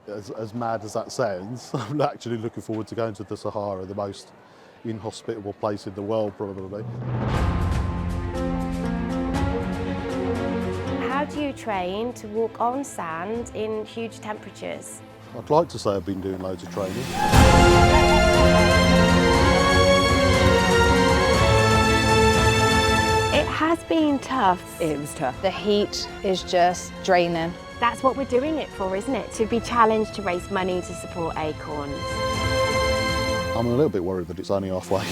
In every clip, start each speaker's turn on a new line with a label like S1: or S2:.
S1: As mad as that sounds, I'm actually looking forward to going to the Sahara, the most inhospitable place in the world probably.
S2: How do you train to walk on sand in huge temperatures?
S1: I'd like to say I've been doing loads of training.
S2: It has been tough.
S3: It was tough.
S4: The heat is just draining.
S2: That's what we're doing it for, isn't it? To be challenged to raise money to support Acorns.
S1: I'm a little bit worried that it's only halfway.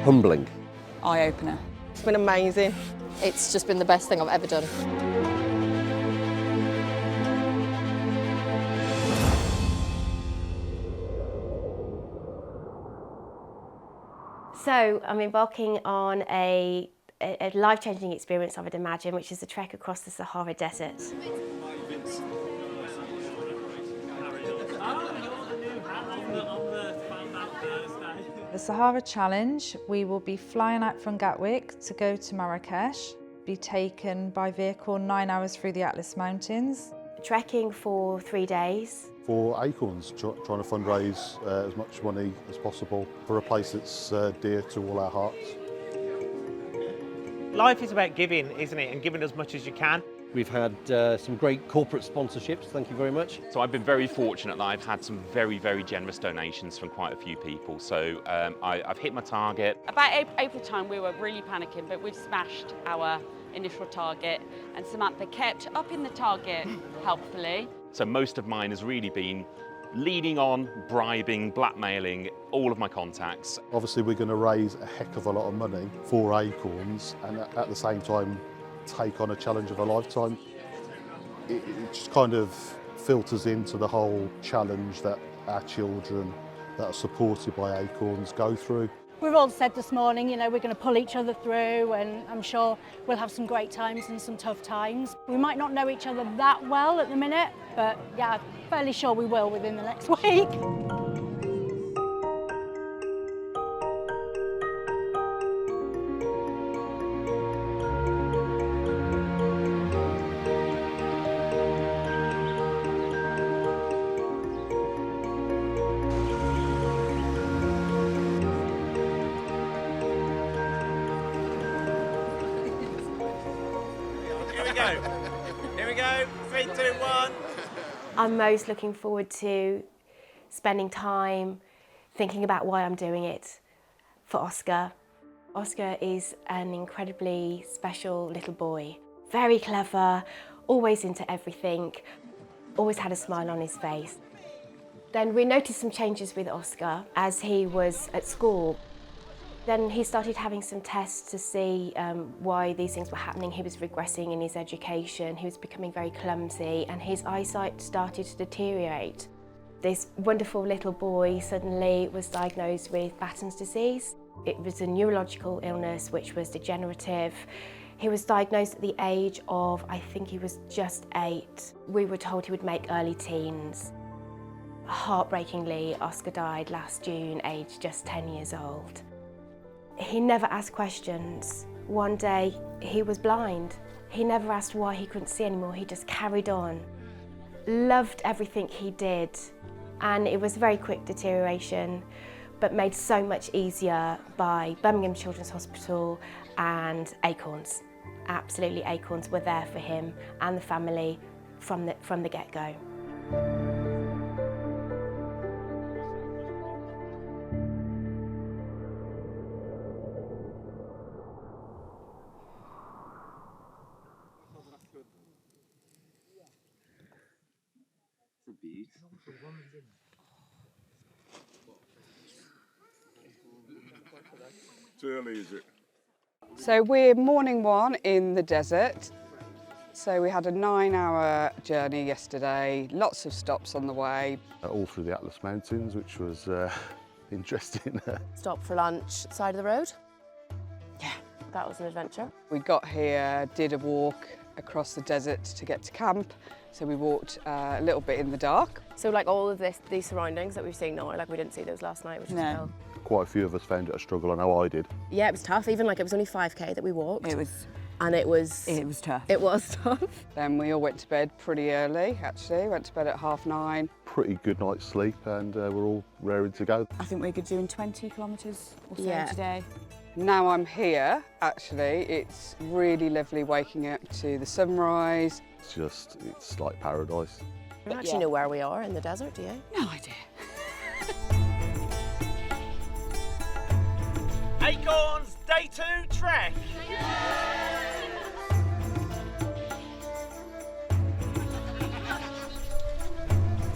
S5: Humbling.
S3: Eye-opener.
S4: It's been amazing. It's just been the best thing I've ever done.
S2: So I'm embarking on a life-changing experience, I would imagine, which is a trek across the Sahara Desert.
S6: The Sahara Challenge, we will be flying out from Gatwick to go to Marrakesh, be taken by vehicle 9 hours through the Atlas Mountains.
S2: Trekking for 3 days.
S1: For Acorns, trying to fundraise as much money as possible for a place that's dear to all our hearts.
S7: Life is about giving, isn't it? And giving as much as you can.
S5: We've had some great corporate sponsorships, thank you very much.
S8: So I've been very fortunate that I've had some very, very generous donations from quite a few people. So I've hit my target.
S9: About April time we were really panicking, but we've smashed our initial target and Samantha kept up in the target helpfully.
S8: So most of mine has really been leading on, bribing, blackmailing all of my contacts.
S1: Obviously we're going to raise a heck of a lot of money for Acorns and at the same time take on a challenge of a lifetime. It just kind of filters into the whole challenge that our children that are supported by Acorns go through.
S10: We've all said this morning, you know, we're going to pull each other through, and I'm sure we'll have some great times and some tough times. We might not know each other that well at the minute, but yeah, fairly sure we will within the next week.
S7: Here we go. 3, 2, 1.
S2: I'm most looking forward to spending time thinking about why I'm doing it for Oscar. Oscar is an incredibly special little boy. Very clever, always into everything, always had a smile on his face. Then we noticed some changes with Oscar as he was at school. Then he started having some tests to see why these things were happening. He was regressing in his education, he was becoming very clumsy, and his eyesight started to deteriorate. This wonderful little boy suddenly was diagnosed with Batten's disease. It was a neurological illness which was degenerative. He was diagnosed at the age of, I think he was just 8. We were told he would make early teens. Heartbreakingly, Oscar died last June, aged just 10 years old. He never asked questions. One day, he was blind. He never asked why he couldn't see anymore. He just carried on. Loved everything he did. And it was very quick deterioration, but made so much easier by Birmingham Children's Hospital and Acorns. Absolutely, Acorns were there for him and the family from the get-go.
S11: Too early, is it?
S3: So we're morning one in the desert. So we had a 9-hour journey yesterday, lots of stops on the way.
S1: All through the Atlas Mountains, which was interesting.
S4: Stop for lunch, side of the road. Yeah, that was an adventure.
S3: We got here, did a walk across the desert to get to camp. So we walked a little bit in the dark.
S4: So like all of these surroundings that we've seen now, like we didn't see those last night, which is
S3: No.
S1: Quite a few of us found it a struggle, I know I did.
S4: Yeah, it was tough, even like it was only 5k that we walked.
S3: It was
S4: And it was
S3: tough.
S4: It was tough.
S3: Then we all went to bed pretty early, actually. Went to bed at 9:30.
S1: Pretty good night's sleep, and we're all raring to go.
S11: I think we're doing 20 kilometres or so
S4: Yeah.
S11: today.
S3: Now I'm here, actually, it's really lovely waking up to the sunrise.
S1: It's like paradise.
S4: You don't actually know where we are in the desert, do you?
S3: No idea.
S7: Acorns Day 2 trek.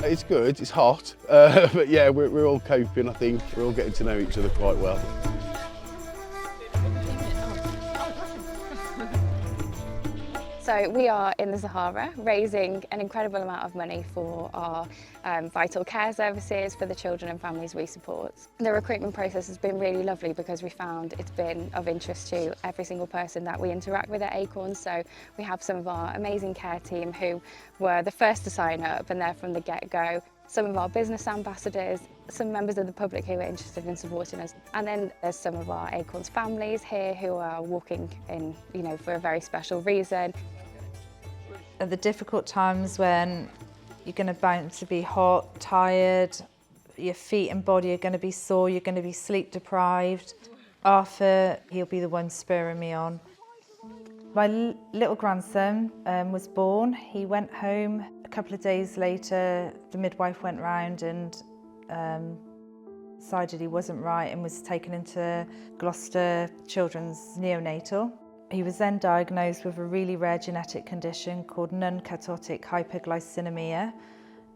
S12: It's good, it's hot, but yeah, we're all coping, I think. We're all getting to know each other quite well.
S13: So we are in the Sahara raising an incredible amount of money for our vital care services for the children and families we support. The recruitment process has been really lovely because we found it's been of interest to every single person that we interact with at Acorns. So we have some of our amazing care team who were the first to sign up and they're from the get-go. Some of our business ambassadors, some members of the public who are interested in supporting us. And then there's some of our Acorns families here who are walking in, for a very special reason.
S6: At the difficult times when you're going to bound to be hot, tired, your feet and body are going to be sore, you're going to be sleep deprived. Arthur, he'll be the one spurring me on. My little grandson was born. He went home. A couple of days later, the midwife went round and decided he wasn't right and was taken into Gloucester Children's Neonatal. He was then diagnosed with a really rare genetic condition called non-ketotic hyperglycinemia,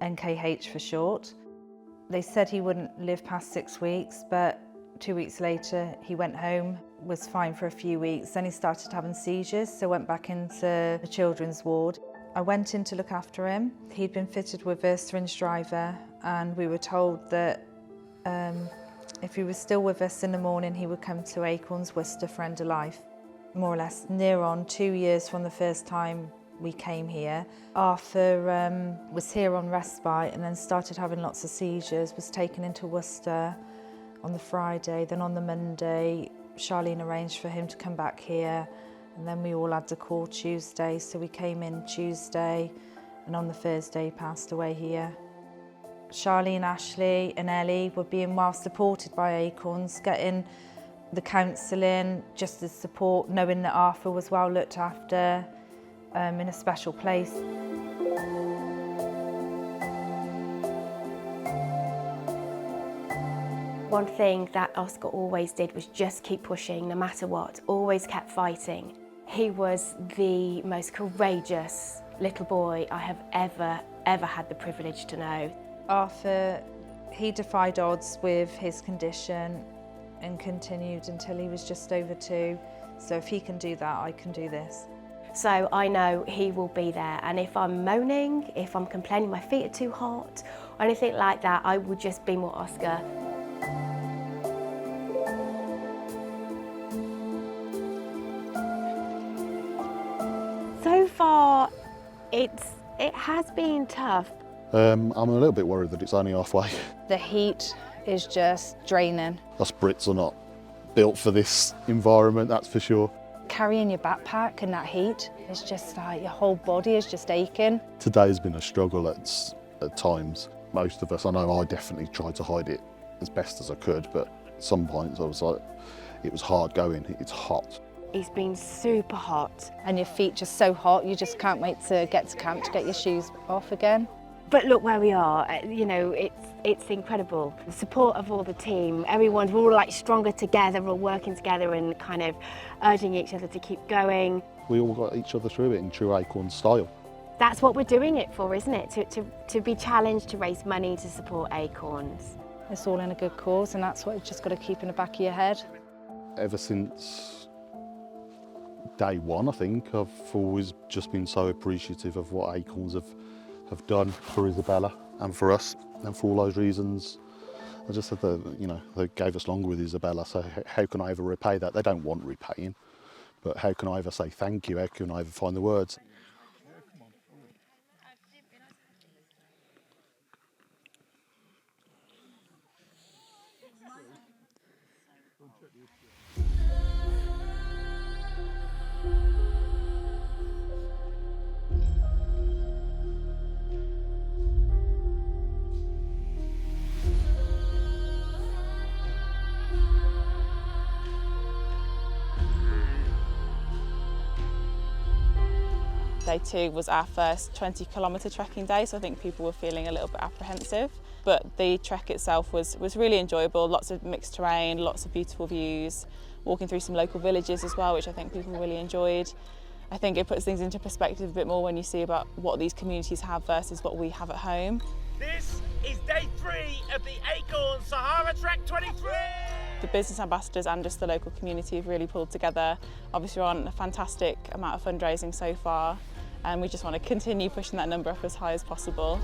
S6: NKH for short. They said he wouldn't live past 6 weeks, but 2 weeks later he went home, was fine for a few weeks. Then he started having seizures, so went back into the children's ward. I went in to look after him. He'd been fitted with a syringe driver, and we were told that if he was still with us in the morning, he would come to Acorns Worcester for end of life. More or less near on 2 years from the first time we came here. Arthur was here on respite and then started having lots of seizures, was taken into Worcester on the Friday. Then on the Monday, Charlene arranged for him to come back here, and then we all had the call Tuesday, so we came in Tuesday, and on the Thursday he passed away here. Charlene, Ashley and Ellie were being well supported by Acorns, getting the counselling, just the support, knowing that Arthur was well looked after in a special place.
S2: One thing that Oscar always did was just keep pushing no matter what, always kept fighting. He was the most courageous little boy I have ever had the privilege to know.
S6: Arthur, he defied odds with his condition and continued until he was just over 2. So if he can do that, I can do this.
S2: So I know he will be there, and if I'm moaning, if I'm complaining my feet are too hot, or anything like that, I will just be more Oscar. So far, it has been tough.
S1: I'm a little bit worried that it's only halfway.
S11: The heat is just draining.
S1: Us Brits are not built for this environment, that's for sure.
S11: Carrying your backpack in that heat, it's just like your whole body is just aching.
S1: Today's been a struggle at times. Most of us, I know I definitely tried to hide it as best as I could, but at some points I was like, it was hard going, it's hot.
S2: It's been super hot.
S11: And your feet just so hot, you just can't wait to get to camp to get your shoes off again.
S2: But look where we are, it's incredible. The support of all the team, we're all like stronger together, we're all working together and kind of urging each other to keep going.
S1: We all got each other through it in true Acorns style.
S2: That's what we're doing it for, isn't it? To be challenged, to raise money, to support Acorns.
S11: It's all in a good cause, and that's what you've just got to keep in the back of your head.
S1: Ever since day one, I think, I've always just been so appreciative of what Acorns have done for Isabella and for us, and for all those reasons. I just said that, they gave us longer with Isabella, so how can I ever repay that? They don't want repaying, but how can I ever say thank you? How can I ever find the words?
S14: Day 2 was our first 20-kilometre trekking day, so I think people were feeling a little bit apprehensive. But the trek itself was really enjoyable, lots of mixed terrain, lots of beautiful views, walking through some local villages as well, which I think people really enjoyed. I think it puts things into perspective a bit more when you see about what these communities have versus what we have at home.
S7: This is day 3 of the Acorns Sahara Trek 23!
S14: The business ambassadors and just the local community have really pulled together. Obviously we're on a fantastic amount of fundraising so far, and we just want to continue pushing that number up as high as possible.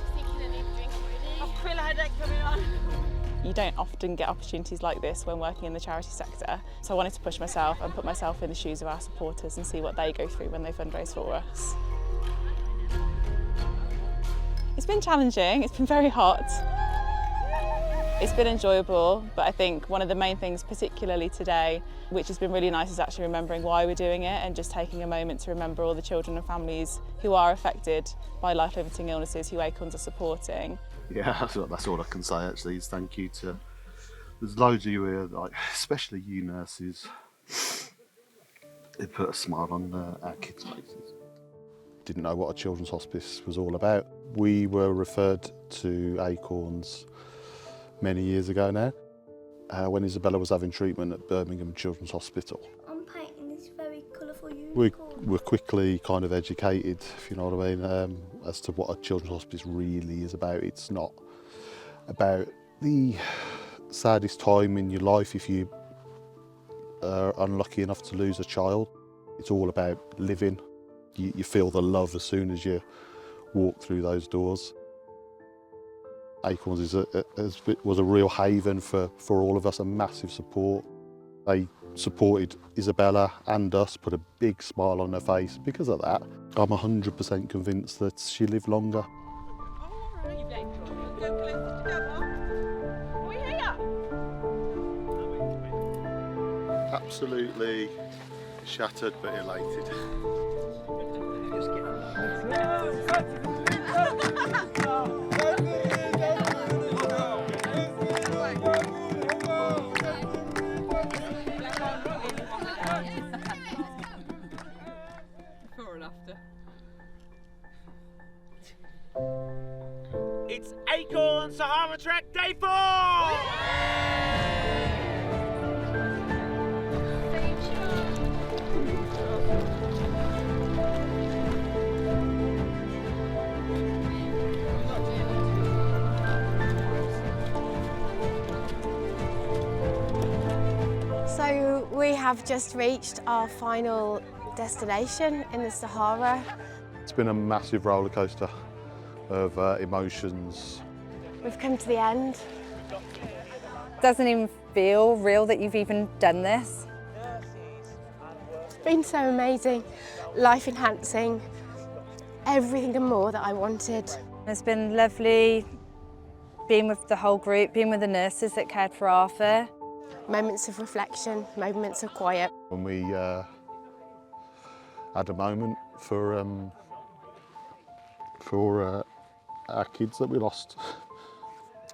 S14: You don't often get opportunities like this when working in the charity sector, so I wanted to push myself and put myself in the shoes of our supporters and see what they go through when they fundraise for us. It's been challenging, it's been very hot. It's been enjoyable, but I think one of the main things, particularly today, which has been really nice, is actually remembering why we're doing it and just taking a moment to remember all the children and families who are affected by life-limiting illnesses who Acorns are supporting.
S1: Yeah, that's all I can say actually, is thank you to, there's loads of you here, like, especially you nurses, it put a smile on our kids' faces. Didn't know what a children's hospice was all about. We were referred to Acorns many years ago now, when Isabella was having treatment at Birmingham Children's Hospital.
S15: I'm painting this very colourful unicorn.
S1: We were quickly kind of educated, if you know what I mean, as to what a children's hospice really is about. It's not about the saddest time in your life if you are unlucky enough to lose a child. It's all about living. You feel the love as soon as you walk through those doors. Acorns was a real haven for all of us, a massive support. They supported Isabella and us, put a big smile on her face. Because of that, I'm 100% convinced that she lived longer. Absolutely shattered but elated.
S14: Before and after.
S7: It's Acorns Sahara Trek Day 4!
S2: So we have just reached our final destination in the Sahara.
S1: It's been a massive roller coaster of emotions.
S2: We've come to the end.
S11: Doesn't even feel real that you've even done this.
S2: It's been so amazing, life-enhancing, everything and more that I wanted.
S11: It's been lovely being with the whole group, being with the nurses that cared for Arthur.
S2: Moments of reflection, moments of quiet.
S1: When we had a moment for our kids that we lost.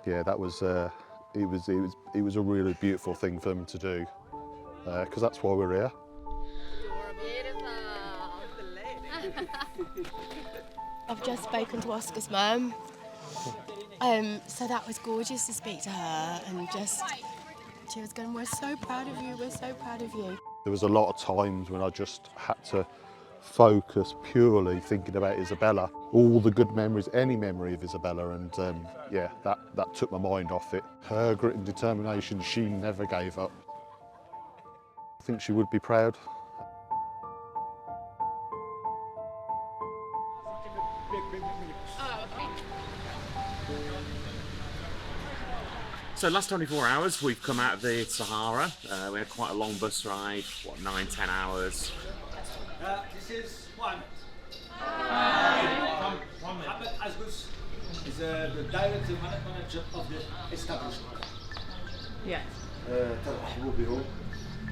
S1: Yeah, that was it was a really beautiful thing for them to do, because that's why we're here.
S2: I've just spoken to Oscar's mum, so that was gorgeous to speak to her, and just she was going, "We're so proud of you, we're so proud of you."
S1: There was a lot of times when I just had to focus purely thinking about Isabella, all the good memories, any memory of Isabella, and yeah, that took my mind off it. Her grit and determination, she never gave up. I think she would be proud.
S8: So last 24 hours we've come out of the Sahara. We had quite a long bus ride, what, 9-10 hours.
S7: This is Mohammed. Mohammed Asgus is the direct manager of the establishment.
S14: Yeah.
S12: ترحبوا بهم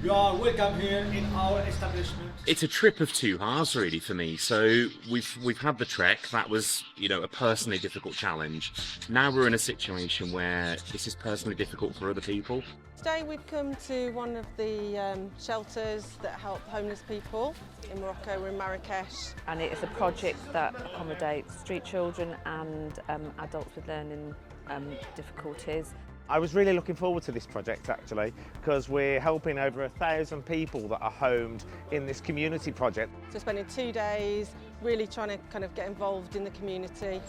S7: You are welcome here in our establishment.
S8: It's a trip of 2 halves really for me. So we've had the trek. That was, you know, a personally difficult challenge. Now we're in a situation where this is personally difficult for other people.
S16: Today we've come to one of the shelters that help homeless people in Morocco. We're in Marrakesh.
S17: And it is a project that accommodates street children and adults with learning difficulties.
S18: I was really looking forward to this project actually, because we're helping over 1,000 people that are homed in this community project.
S16: So spending 2 days really trying to kind of get involved in the community.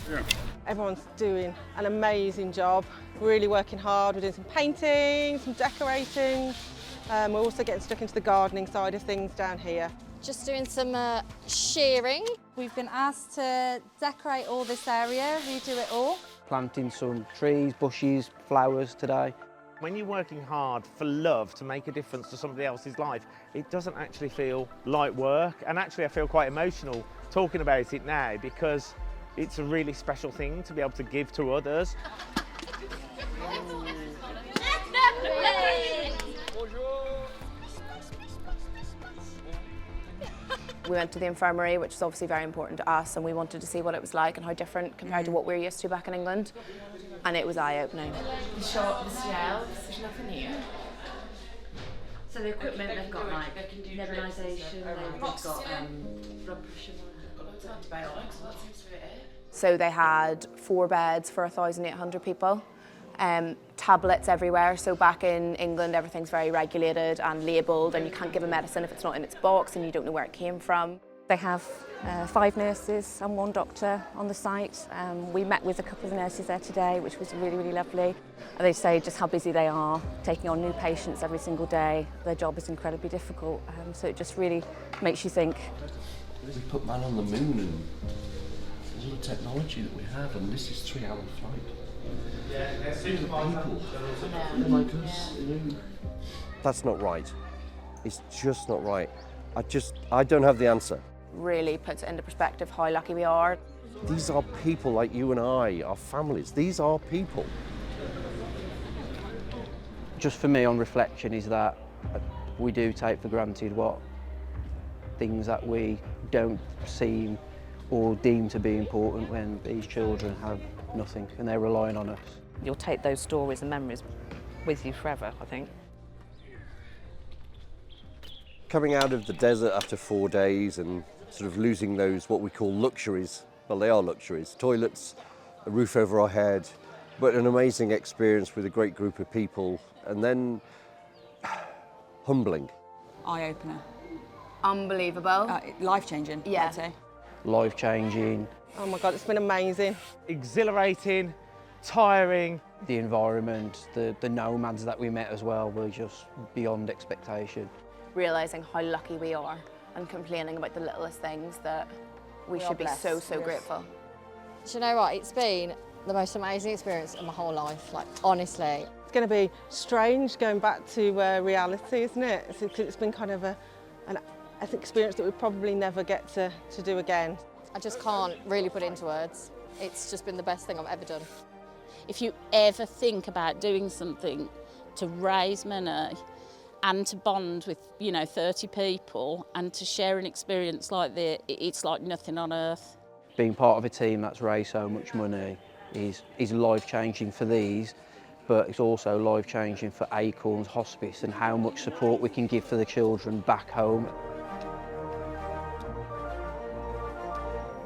S18: Yeah.
S16: Everyone's doing an amazing job, really working hard. We're doing some painting, some decorating. We're also getting stuck into the gardening side of things down here.
S19: Just doing some shearing.
S11: We've been asked to decorate all this area, redo it all.
S20: Planting some trees, bushes, flowers today.
S18: When you're working hard for love to make a difference to somebody else's life, it doesn't actually feel like work. And actually I feel quite emotional talking about it now because it's a really special thing to be able to give to others.
S4: We went to the infirmary, which is obviously very important to us, and we wanted to see what it was like and how different compared to what we're used to back in England. And it was eye-opening.
S2: The shelves, there's nothing here. So the equipment, they've got like nebulisation, they've got blood pressure, antibiotics, that seems to be it.
S4: So they had 4 beds for 1,800 people. Tablets everywhere, so back in England everything's very regulated and labelled and you can't give a medicine if it's not in its box and you don't know where it came from. They have 5 nurses and 1 doctor on the site. We met with a couple of the nurses there today, which was really, really lovely. And they say just how busy they are, taking on new patients every single day. Their job is incredibly difficult, so it just really makes you think.
S21: We put man on the moon and there's all the technology that we have, and this is 3-hour flight. These are people. They're like us, you know.
S22: That's not right. It's just not right. I don't have the answer.
S4: Really puts it into perspective how lucky we are.
S22: These are people like you and I, our families. These are people.
S20: Just for me on reflection is that we do take for granted what things that we don't seem or deem to be important when these children have nothing and they're relying on us.
S17: You'll take those stories and memories with you forever, I think.
S22: Coming out of the desert after 4 days and sort of losing those what we call luxuries, well they are luxuries, toilets, a roof over our head, but an amazing experience with a great group of people, and then humbling.
S16: Eye-opener.
S4: Unbelievable.
S16: Life-changing,
S4: yeah.
S16: I'd say.
S20: Life-changing.
S16: Oh my God, it's been amazing.
S18: Exhilarating, tiring.
S20: The environment, the nomads that we met as well were just beyond expectation.
S4: Realising how lucky we are and complaining about the littlest things that we should be so grateful.
S19: Do you know what? It's been the most amazing experience of my whole life, like honestly.
S16: It's going to be strange going back to reality, isn't it? It's been kind of an experience that we probably never get to do again.
S19: I just can't really put it into words. It's just been the best thing I've ever done.
S9: If you ever think about doing something to raise money and to bond with, 30 people and to share an experience like this, it's like nothing on earth.
S20: Being part of a team that's raised so much money is life-changing for these, but it's also life-changing for Acorns, Hospice, and how much support we can give for the children back home.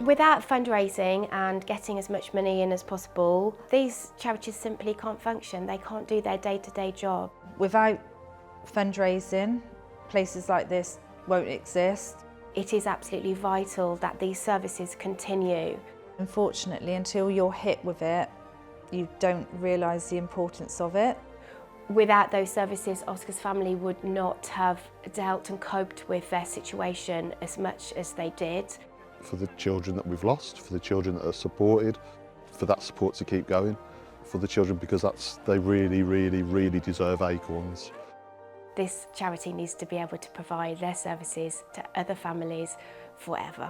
S2: Without fundraising and getting as much money in as possible, these charities simply can't function. They can't do their day-to-day job.
S6: Without fundraising, places like this won't exist.
S2: It is absolutely vital that these services continue.
S6: Unfortunately, until you're hit with it, you don't realise the importance of it.
S2: Without those services, Oscar's family would not have dealt and coped with their situation as much as they did.
S1: For the children that we've lost, for the children that are supported, for that support to keep going, for the children because they really, really, really deserve Acorns.
S2: This charity needs to be able to provide their services to other families forever.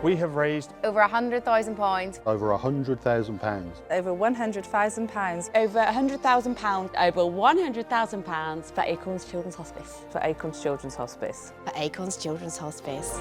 S5: We have raised
S4: over £100,000.
S1: Over £100,000.
S11: Over £100,000.
S10: Over £100,000. Over £100,000 for Acorns Children's Hospice.
S17: For Acorns Children's Hospice.
S2: For Acorns Children's Hospice.